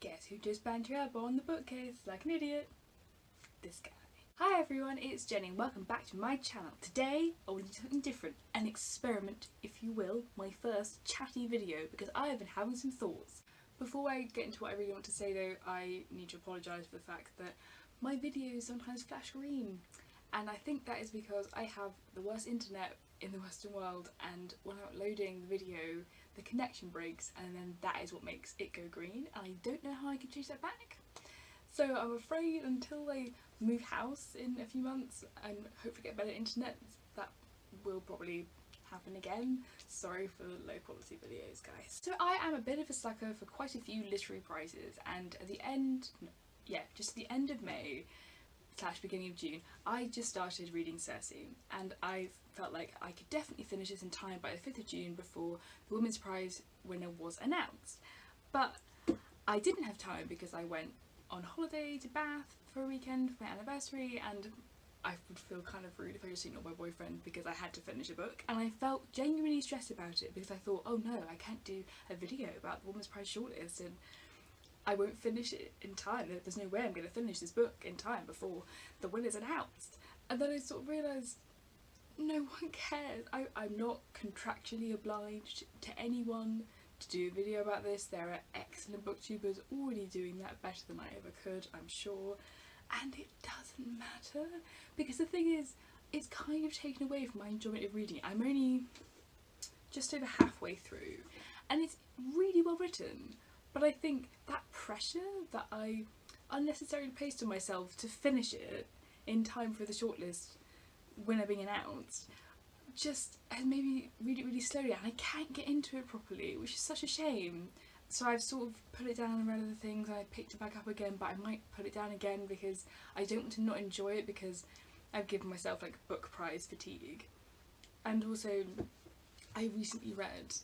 Guess who just banged your elbow on the bookcase like an idiot? This guy. Hi everyone, it's Jenny and welcome back to my channel. Today I want to do something different, an experiment if you will, my first chatty video because I have been having some thoughts. Before I get into what I really want to say though, I need to apologise for the fact that my videos sometimes flash green, and I think that is because I have the worst internet in the Western world, and when I'm uploading the video the connection breaks and then that is what makes it go green, and I don't know how I can change that back. So I'm afraid until I move house in a few months and hopefully get better internet, that will probably happen again. Sorry for the low quality videos, guys. So I am a bit of a sucker for quite a few literary prizes, and at the end, just at the end of May / beginning of June, I just started reading Circe, and I felt like I could definitely finish this in time by the 5th of June before the Women's Prize winner was announced. But I didn't have time because I went on holiday to Bath for a weekend for my anniversary, and I would feel kind of rude if I just ignored my boyfriend because I had to finish a book, and I felt genuinely stressed about it because I thought, oh no, I can't do a video about the Women's Prize shortlist and I won't finish it in time. There's no way I'm going to finish this book in time before the winner's announced. And then I sort of realised no one cares. I'm not contractually obliged to anyone to do a video about this. There are excellent booktubers already doing that better than I ever could, I'm sure. And it doesn't matter because the thing is, it's kind of taken away from my enjoyment of reading. I'm only just over halfway through and it's really well written. But I think that pressure that I unnecessarily placed on myself to finish it in time for the shortlist winner being announced just has made me read it really slowly, and I can't get into it properly, which is such a shame. So I've sort of put it down and read other things, and I picked it back up again, but I might put it down again because I don't want to not enjoy it because I've given myself like book prize fatigue. And also I recently read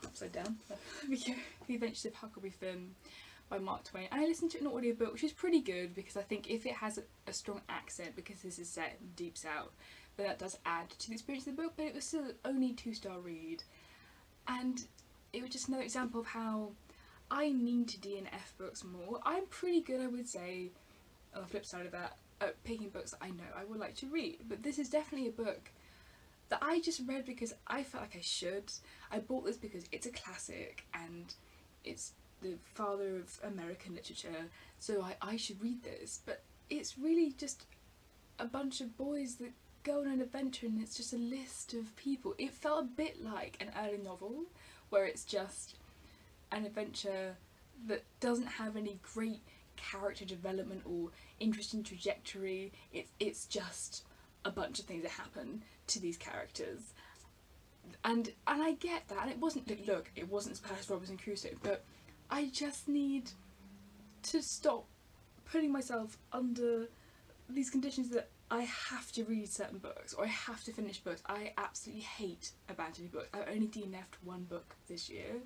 upside down. The Adventures of Huckleberry Finn by Mark Twain, and I listened to it in an audiobook, which is pretty good because I think if it has a strong accent, because this is set in Deep South, then that does add to the experience of the book, but it was still only 2-star read, and it was just another example of how I need to DNF books more. I'm pretty good, I would say, on the flip side of that, at picking books that I know I would like to read, but this is definitely a book that I just read because I felt like I should. I bought this because it's a classic and it's the father of American literature, so I should read this. But it's really just a bunch of boys that go on an adventure and it's just a list of people. It felt a bit like an early novel where it's just an adventure that doesn't have any great character development or interesting trajectory. It's just a bunch of things that happen to these characters, and I get that, and it wasn't, look, it wasn't as bad as Robinson Crusoe, but I just need to stop putting myself under these conditions that I have to read certain books or I have to finish books. I absolutely hate abandoning books. I've only DNF'd one book this year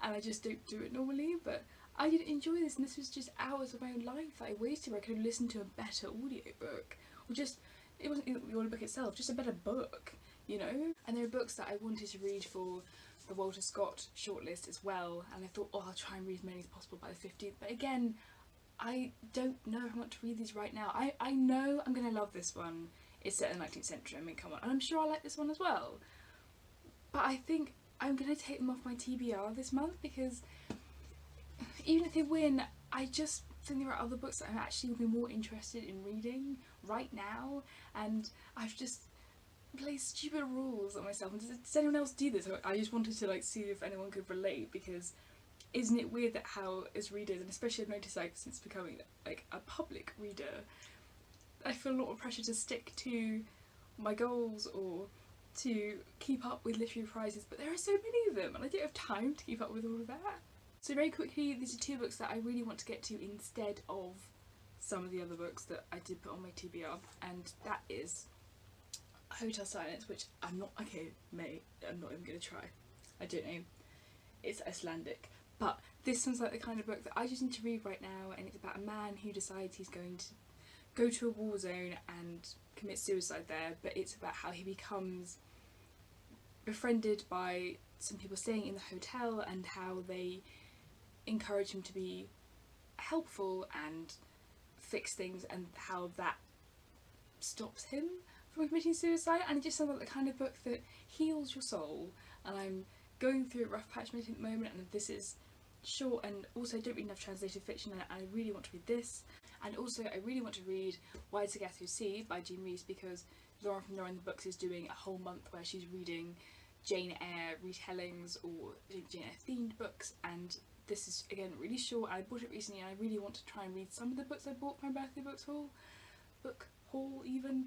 and I just don't do it normally, but I did enjoy this, and this was just hours of my own life that I wasted where I could have listened to a better audiobook, or just, it wasn't the audiobook itself, just a better book, you know? And there are books that I wanted to read for the Walter Scott shortlist as well, and I thought, oh, I'll try and read as many as possible by the 15th, but again, I don't know if I want to read these right now. I know I'm going to love this one. It's set in the 19th century, I mean, come on, and I'm sure I like this one as well. But I think I'm going to take them off my TBR this month because even if they win, I just think there are other books that I'm actually will be more interested in reading right now, and I've just placed stupid rules on myself. And does anyone else do this? I just wanted to like see if anyone could relate, because isn't it weird that how as readers, and especially I've noticed like since becoming like a public reader, I feel a lot of pressure to stick to my goals or to keep up with literary prizes, but there are so many of them and I don't have time to keep up with all of that. So very quickly, these are two books that I really want to get to instead of some of the other books that I did put on my TBR, and that is Hotel Silence, which I'm not even going to try. I don't know. It's Icelandic. But this sounds like the kind of book that I just need to read right now, and it's about a man who decides he's going to go to a war zone and commit suicide there, but it's about how he becomes befriended by some people staying in the hotel and how they encourage him to be helpful and fix things, and how that stops him from committing suicide. And it just sounds like the kind of book that heals your soul. And I'm going through a rough patch at the moment, and this is short, and also I don't read enough translated fiction, and I really want to read this. And also I really want to read Why Does the Ghetto See by Jean Rees, because Lauren from Lauren the Books is doing a whole month where she's reading Jane Eyre retellings or Jane Eyre themed books, and this is again really short. I bought it recently and I really want to try and read some of the books I bought for my birthday book haul even,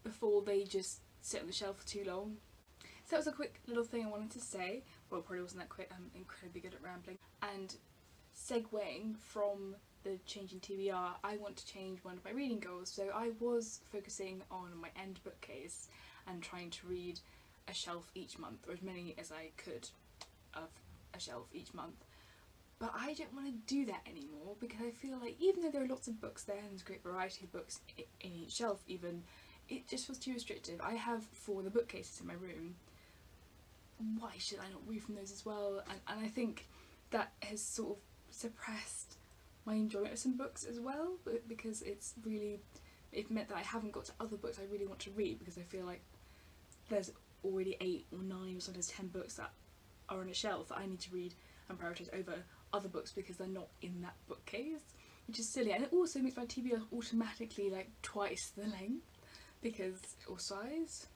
before they just sit on the shelf for too long. So that was a quick little thing I wanted to say. Well, it probably wasn't that quick, I'm incredibly good at rambling. And segueing from the change in TBR, I want to change one of my reading goals. So I was focusing on my end bookcase and trying to read a shelf each month, or as many as I could of a shelf each month. But I don't want to do that anymore, because I feel like even though there are lots of books there and there's a great variety of books in each shelf even, it just feels too restrictive. I have 4 of the bookcases in my room. Why should I not read from those as well? And I think that has sort of suppressed my enjoyment of some books as well, because it meant that I haven't got to other books I really want to read, because I feel like there's already 8 or 9 or sometimes 10 books that are on a shelf that I need to read and prioritise over other books because they're not in that bookcase, which is silly. And it also makes my TBR automatically like twice the length, or size.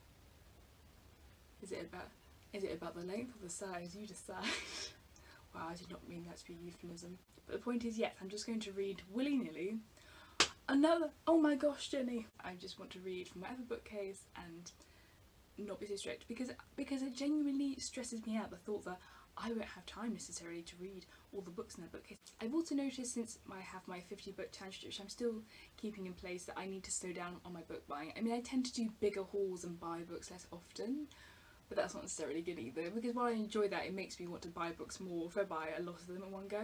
Is it about the length or the size? You decide. Wow, I did not mean that to be a euphemism. But the point is, yes, I'm just going to read willy-nilly another, oh my gosh, Jenny. I just want to read from whatever bookcase and not be so strict, because it genuinely stresses me out, the thought that I won't have time necessarily to read all the books in that bookcase. I've also noticed, since I have my 50 book challenge, which I'm still keeping in place, that I need to slow down on my book buying. I mean, I tend to do bigger hauls and buy books less often, but that's not necessarily good either, because while I enjoy that, it makes me want to buy books more if I buy a lot of them in one go.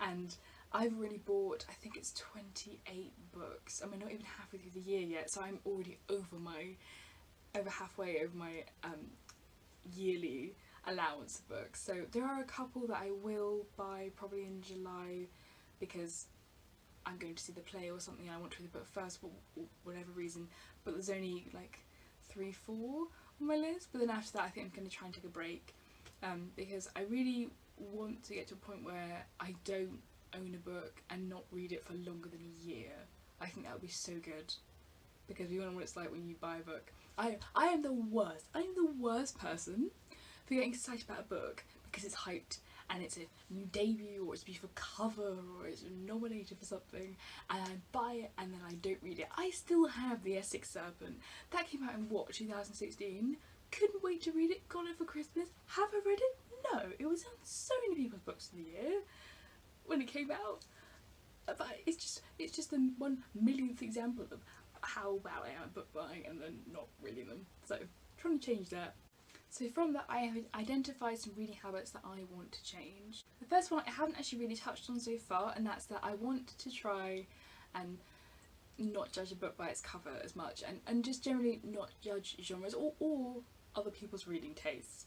And I've already bought, I think it's 28 books, and we're not even halfway through the year yet, so I'm already halfway over my yearly allowance of books. So there are a couple that I will buy probably in July, because I'm going to see the play or something, I want to read the book first for whatever reason, but there's only like 3-4 on my list. But then after that I think I'm going to try and take a break, because I really want to get to a point where I don't own a book and not read it for longer than a year. I think that would be so good, because we all know what it's like when you buy a book. I am the worst person for getting excited about a book because it's hyped and it's a new debut or it's a beautiful cover or it's nominated for something, and I buy it and then I don't read it. I still have The Essex Serpent. That came out in what, 2016? Couldn't wait to read it, got it for Christmas. Have I read it? No. It was on so many people's books of the year when it came out. But it's just the 1,000,000th example of how bad I am at book buying and then not reading them. So trying to change that. So from that, I have identified some reading habits that I want to change. The first one I haven't actually really touched on so far, and that's that I want to try and not judge a book by its cover as much, and just generally not judge genres or other people's reading tastes.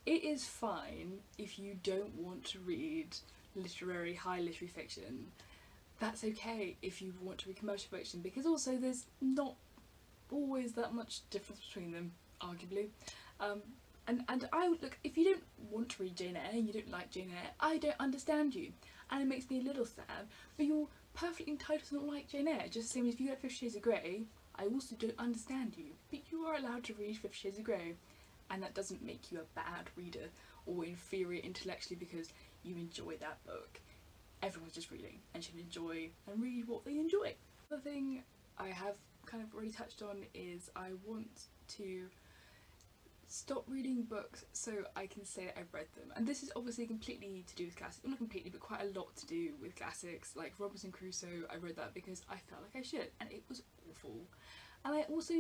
It is fine if you don't want to read high literary fiction. That's okay if you want to read commercial fiction, because also there's not always that much difference between them, arguably. And I would look, if you don't want to read Jane Eyre and you don't like Jane Eyre, I don't understand you, and it makes me a little sad, but you're perfectly entitled to not like Jane Eyre, just the same as if you like 50 Shades of Grey. I also don't understand you, but you are allowed to read 50 Shades of Grey, and that doesn't make you a bad reader or inferior intellectually because you enjoy that book. Everyone's just reading and should enjoy and read what they enjoy. Another thing I have kind of already touched on is I want to stop reading books so I can say that I've read them. And this is obviously completely to do with classics, well, not completely, but quite a lot to do with classics. Like Robinson Crusoe, I read that because I felt like I should, and it was awful. And I also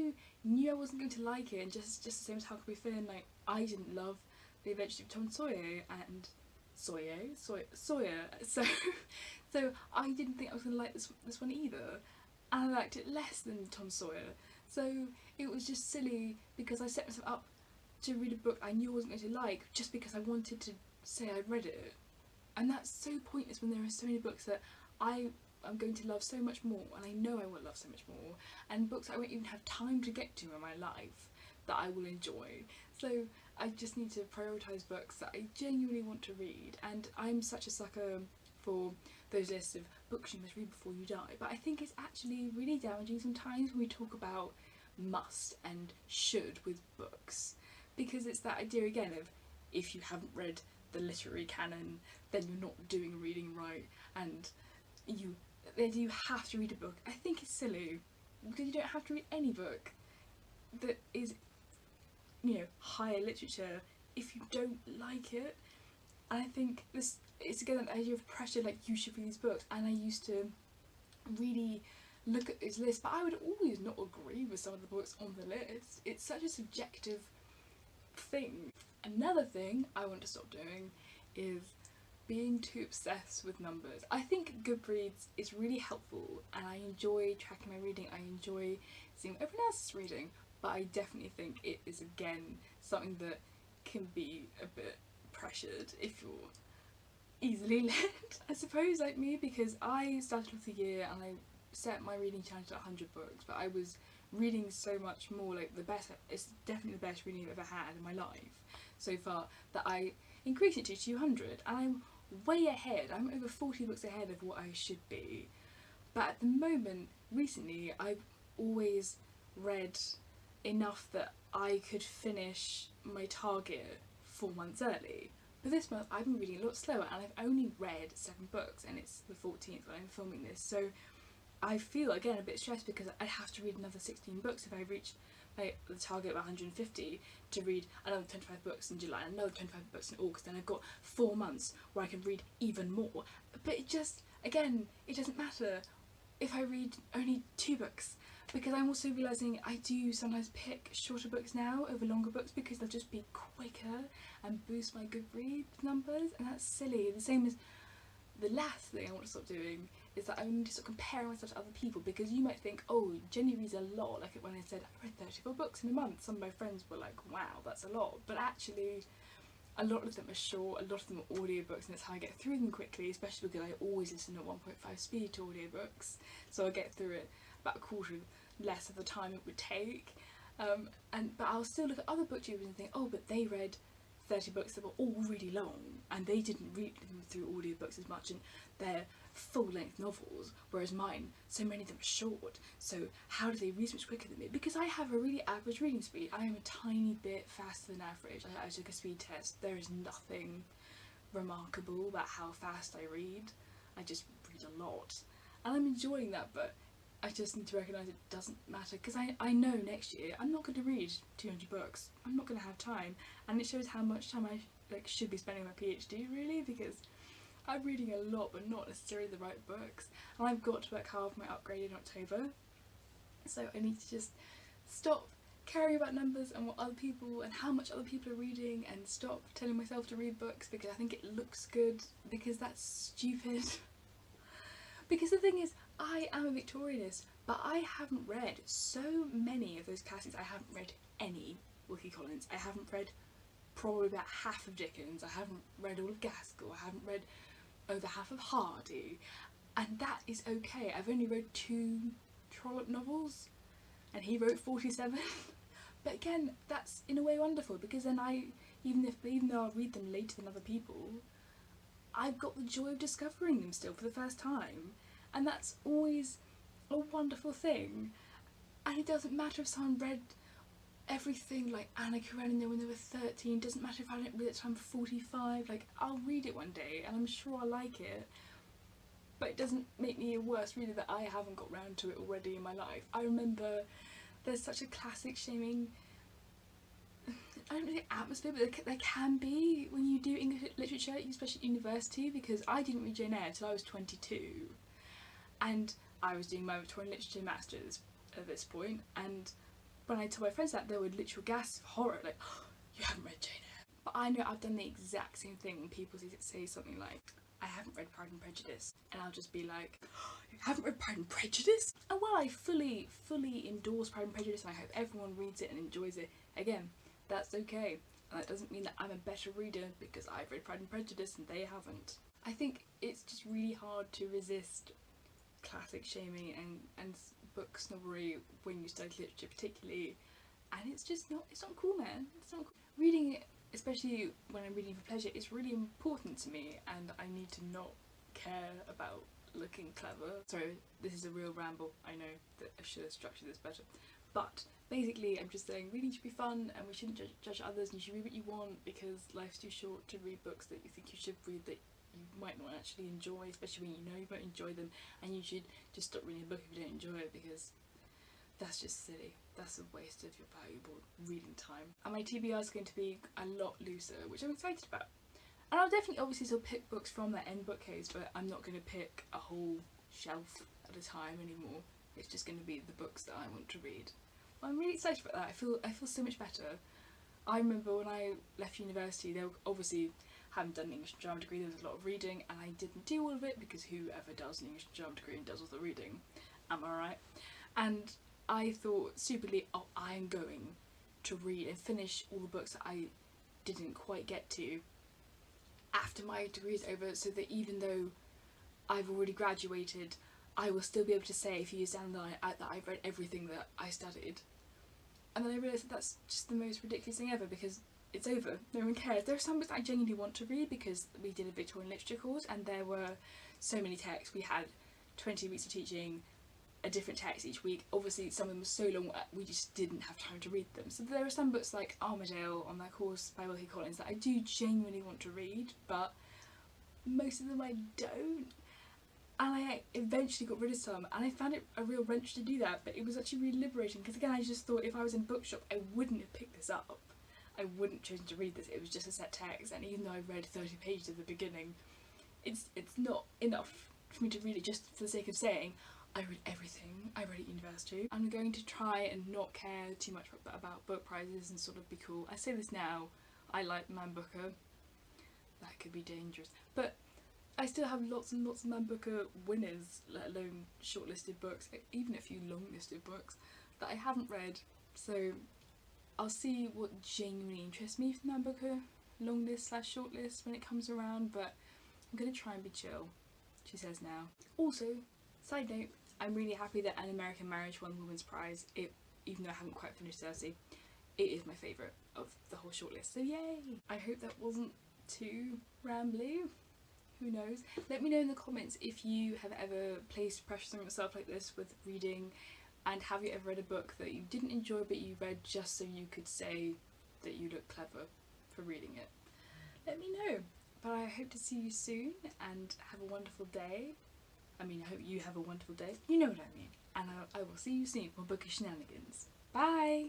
knew I wasn't going to like it, and just the same as Huckleberry Finn, like I didn't love The Adventures of Tom Sawyer and Sawyer. So I didn't think I was going to like this one either, and I liked it less than Tom Sawyer. So it was just silly because I set myself up to read a book I knew I wasn't going to like just because I wanted to say I'd read it. And that's so pointless when there are so many books that I'm going to love so much more, and I know I will love so much more, and books I won't even have time to get to in my life that I will enjoy. So I just need to prioritise books that I genuinely want to read, and I'm such a sucker for those lists of books you must read before you die, but I think it's actually really damaging sometimes when we talk about must and should with books, because it's that idea again of if you haven't read the literary canon then you're not doing reading right, and you have to read a book. I think it's silly, because you don't have to read any book that is, you know, higher literature if you don't like it. And I think this, it's again the idea of pressure, like you should read these books, and I used to really look at this list, but I would always not agree with some of the books on the list. It's such a subjective thing. Another thing I want to stop doing is being too obsessed with numbers. I think Goodreads is really helpful, and I enjoy tracking my reading, I enjoy seeing what everyone else is reading, but I definitely think it is again something that can be a bit pressured if you're easily led, I suppose, like me, because I started off the year and I set my reading challenge at 100 books, but I was reading so much more, like it's definitely the best reading I've ever had in my life so far, that I increased it to 200, and I'm way ahead. I'm over 40 books ahead of what I should be. But at the moment, recently, I've always read enough that I could finish my target 4 months early. But this month I've been reading a lot slower, and I've only read 7 books, and it's the 14th when I'm filming this, so I feel again a bit stressed because I have to read another 16 books if I reach the target of 150, to read another 25 books in July and another 25 books in August. Then I've got 4 months where I can read even more. But it just, again, it doesn't matter if I read only 2 books, because I'm also realising I do sometimes pick shorter books now over longer books because they'll just be quicker and boost my Goodreads numbers, and that's silly. The same as the last thing I want to stop doing is that I need to stop comparing myself to other people, because you might think, oh, Jenny reads a lot, like when I said I read 34 books in a month, some of my friends were like, wow, that's a lot, but actually a lot of them are short, a lot of them are audiobooks, and that's how I get through them quickly, especially because I always listen at 1.5 speed to audiobooks, so I get through it about a quarter less of the time it would take. But I'll still look at other booktubers and think, oh, but they read 30 books that were all really long, and they didn't read them through audiobooks as much, and they're full-length novels, whereas mine, so many of them are short, so how do they read so much quicker than me? Because I have a really average reading speed. I am a tiny bit faster than average. I took a speed test. There is nothing remarkable about how fast I read. I just read a lot, and I'm enjoying that, but I just need to recognise it doesn't matter, because I know next year I'm not going to read 200 books. I'm not going to have time, and it shows how much time I should be spending on my PhD, really, because I'm reading a lot but not necessarily the right books, and I've got to work hard for my upgrade in October, so I need to just stop caring about numbers and what other people and how much other people are reading, and stop telling myself to read books because I think it looks good, because that's stupid. Because the thing is, I am a Victorianist, but I haven't read so many of those classics. I haven't read any Wilkie Collins. I haven't read probably about half of Dickens. I haven't read all of Gaskell. I haven't read over half of Hardy. And that is okay. I've only read 2 Trollope novels, and he wrote 47. But again, that's in a way wonderful, because then even though I read them later than other people, I've got the joy of discovering them still for the first time, and that's always a wonderful thing. And it doesn't matter if someone read everything like Anna Karenina when they were 13, doesn't matter if I didn't read it till I'm 45, like I'll read it one day and I'm sure I'll like it, but it doesn't make me a worse reader that I haven't got round to it already in my life. I remember there's such a classic shaming, I don't know the atmosphere, but there can be when you do English literature, especially at university, because I didn't read Jane Eyre till I was 22, and I was doing my Victorian Literature Masters at this point, and when I told my friends that, they would literal gasp of horror, like, oh, you haven't read Jane Eyre. But I know I've done the exact same thing when people say something like, I haven't read Pride and Prejudice, and I'll just be like, oh, you haven't read Pride and Prejudice? And while I fully endorse Pride and Prejudice, and I hope everyone reads it and enjoys it, again, that's okay. And that doesn't mean that I'm a better reader because I've read Pride and Prejudice and they haven't. I think it's just really hard to resist classic shaming and book snobbery when you study literature particularly, and it's not cool, man. It's not cool. Reading it, especially when I'm reading for pleasure, is really important to me, and I need to not care about looking clever. Sorry, this is a real ramble. I know that I should have structured this better, but basically I'm just saying reading should be fun, and we shouldn't judge others, and you should read what you want, because life's too short to read books that you think you should read that you might not actually enjoy, especially when you know you won't enjoy them, and you should just stop reading a book if you don't enjoy it, because that's just silly. That's a waste of your valuable reading time. And my TBR is going to be a lot looser, which I'm excited about. And I'll definitely obviously still pick books from that end bookcase, but I'm not going to pick a whole shelf at a time anymore. It's just going to be the books that I want to read. Well, I'm really excited about that. I feel so much better. I remember when I left university, they obviously hadn't done an English and drama degree, there was a lot of reading, and I didn't do all of it, because whoever does an English and drama degree and does all the reading, am I right? And I thought stupidly, oh, I'm going to read and finish all the books that I didn't quite get to after my degree is over, so that even though I've already graduated, I will still be able to say a few years down the line that I've read everything that I studied. And then I realised that that's just the most ridiculous thing ever, because it's over, no one cares. There are some books I genuinely want to read, because we did a Victorian literature course and there were so many texts. We had 20 weeks of teaching a different text each week. Obviously some of them were so long we just didn't have time to read them. So there are some books like Armadale on that course by Wilkie Collins that I do genuinely want to read, but most of them I don't. And I eventually got rid of some, and I found it a real wrench to do that, but it was actually really liberating, because again I just thought if I was in a bookshop I wouldn't have picked this up. I wouldn't choose to read this. It was just a set text, and even though I read 30 pages at the beginning, it's not enough for me to read it just for the sake of saying I read everything I read at university. I'm going to try and not care too much about book prizes and sort of be cool. I say this now, I like Man Booker. That could be dangerous. But I still have lots and lots of Man Booker winners, let alone shortlisted books, even a few long-listed books that I haven't read. So I'll see what genuinely interests me for Man Booker longlist / shortlist when it comes around, but I'm going to try and be chill, she says now. Also, side note, I'm really happy that An American Marriage won the Women's Prize. Even though I haven't quite finished Cersei, it is my favourite of the whole shortlist, so yay! I hope that wasn't too rambly. Who knows? Let me know in the comments if you have ever placed pressure on yourself like this with reading, and have you ever read a book that you didn't enjoy but you read just so you could say that you look clever for reading it. Let me know. But I hope to see you soon, and have a wonderful day. I mean, I hope you have a wonderful day. You know what I mean. And I will see you soon for Bookish Shenanigans. Bye!